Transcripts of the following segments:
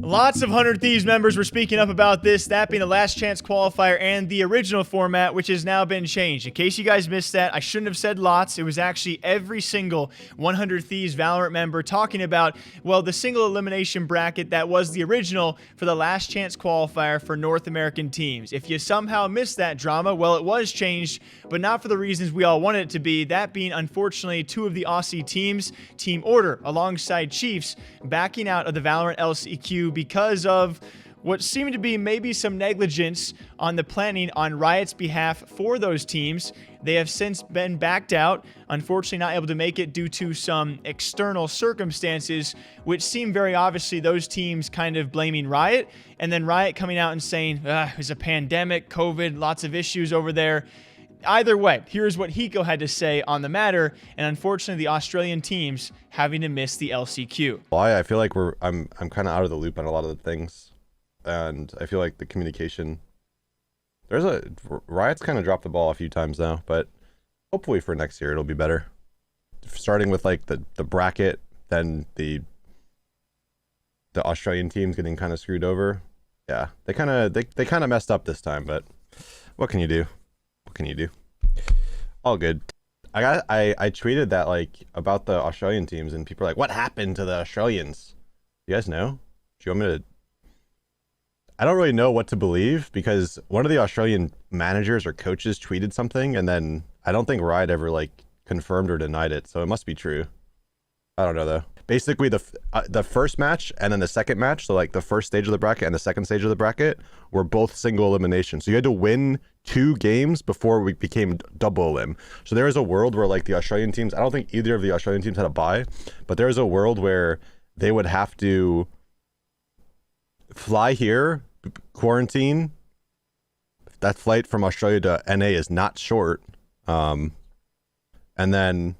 Lots of 100 Thieves members were speaking up about this, that being the last chance qualifier and the original format, which has now been changed. In case you guys missed that, I shouldn't have said lots. It was actually every single 100 Thieves Valorant member talking about, well, the single elimination bracket that was the original for the last chance qualifier for North American teams. If you somehow missed that drama, well, it was changed, but not for the reasons we all wanted it to be, that being, unfortunately, two of the Aussie teams, Team Order alongside Chiefs, backing out of the Valorant LCQ because of what seemed to be maybe some negligence on the planning on Riot's behalf for those teams. They have since been backed out, unfortunately not able to make it due to some external circumstances, which seem very obviously those teams kind of blaming Riot, and then Riot coming out and saying, it's a pandemic, COVID, lots of issues over there. Either way, here's what Hiko had to say on the matter, and unfortunately the Australian teams having to miss the LCQ. Well, I feel like I'm kind of out of the loop on a lot of the things, and I feel like the communication, Riot's kind of dropped the ball a few times now, but hopefully for next year it'll be better. Starting with like the bracket, then the Australian teams getting kind of screwed over. Yeah, they kind of messed up this time, but what can you do? What can you do? All good. I tweeted that like about the Australian teams, and people are like, what happened to the Australians? You guys know? Do you want me to? I don't really know what to believe, because one of the Australian managers or coaches tweeted something, and then I don't think Riot ever like confirmed or denied it, so it must be true. I don't know though. Basically the first match and then the second match, so like the first stage of the bracket and the second stage of the bracket, were both single elimination. So you had to win 2 games before we became double elim. So there is a world where like the Australian teams, I don't think either of the Australian teams had a bye, but there is a world where they would have to fly here, quarantine. That flight from Australia to NA is not short. And then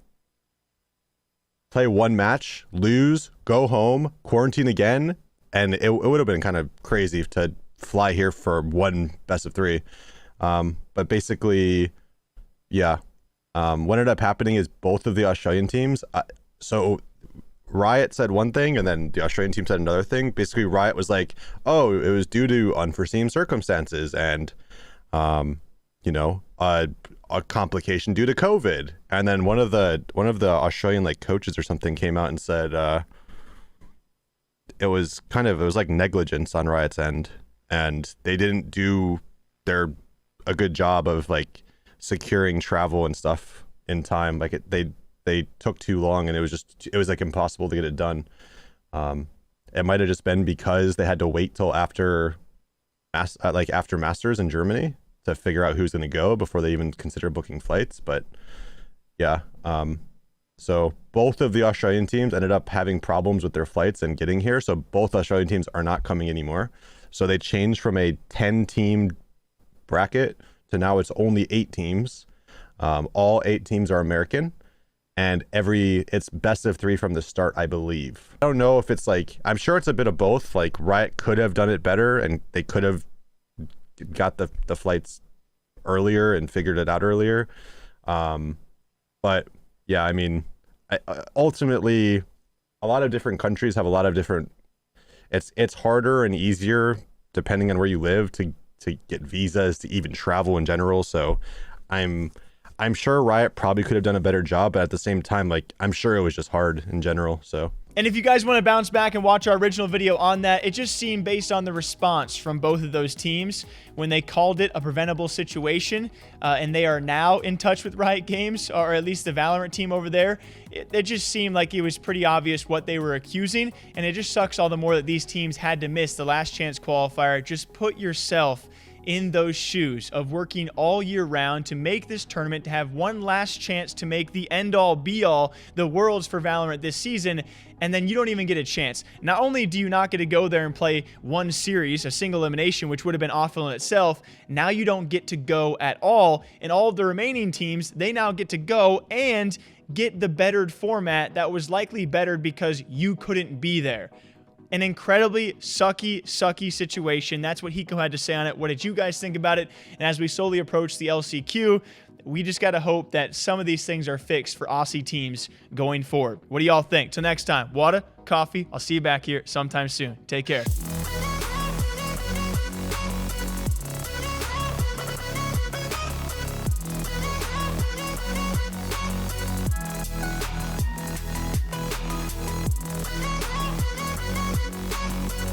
play 1 match, lose, go home, quarantine again, and it would have been kind of crazy to fly here for 1 best of 3. But basically, yeah. What ended up happening is both of the Australian teams, so Riot said one thing and then the Australian team said another thing. Basically, Riot was like, oh, it was due to unforeseen circumstances and, you know, a complication due to COVID. And then one of the Australian like coaches or something came out and said it was like negligence on Riot's end, and they didn't do a good job of like securing travel and stuff in time. Like they took too long, and it was like impossible to get it done. It might have just been because they had to wait till after Masters in Germany to figure out who's going to go before they even consider booking flights. But yeah, so both of the Australian teams ended up having problems with their flights and getting here. So both Australian teams are not coming anymore. So they changed from a 10-team bracket to now it's only 8 teams. All 8 teams are American, and it's best of 3 from the start, I believe. I don't know if it's like, I'm sure it's a bit of both. Like Riot could have done it better, and they could have got the flights earlier and figured it out earlier. But yeah, I mean, ultimately a lot of different countries have a lot of different, it's harder and easier depending on where you live to get visas, to even travel in general. So I'm sure Riot probably could have done a better job, but at the same time, like, I'm sure it was just hard in general. So, and if you guys want to bounce back and watch our original video on that, it just seemed based on the response from both of those teams when they called it a preventable situation, and they are now in touch with Riot Games, or at least the Valorant team over there. It just seemed like it was pretty obvious what they were accusing, and it just sucks all the more that these teams had to miss the last chance qualifier. Just put yourself in those shoes of working all year round to make this tournament, to have one last chance to make the end-all be-all, the Worlds for Valorant this season, and then you don't even get a chance. Not only do you not get to go there and play one series, a single elimination, which would have been awful in itself, now you don't get to go at all, and all of the remaining teams, they now get to go and get the bettered format that was likely bettered because you couldn't be there. An incredibly sucky situation. That's what Hiko had to say on it. What did you guys think about it? And as we slowly approach the LCQ, we just got to hope that some of these things are fixed for Aussie teams going forward. What do y'all think? Till next time, Wada, coffee. I'll see you back here sometime soon. Take care.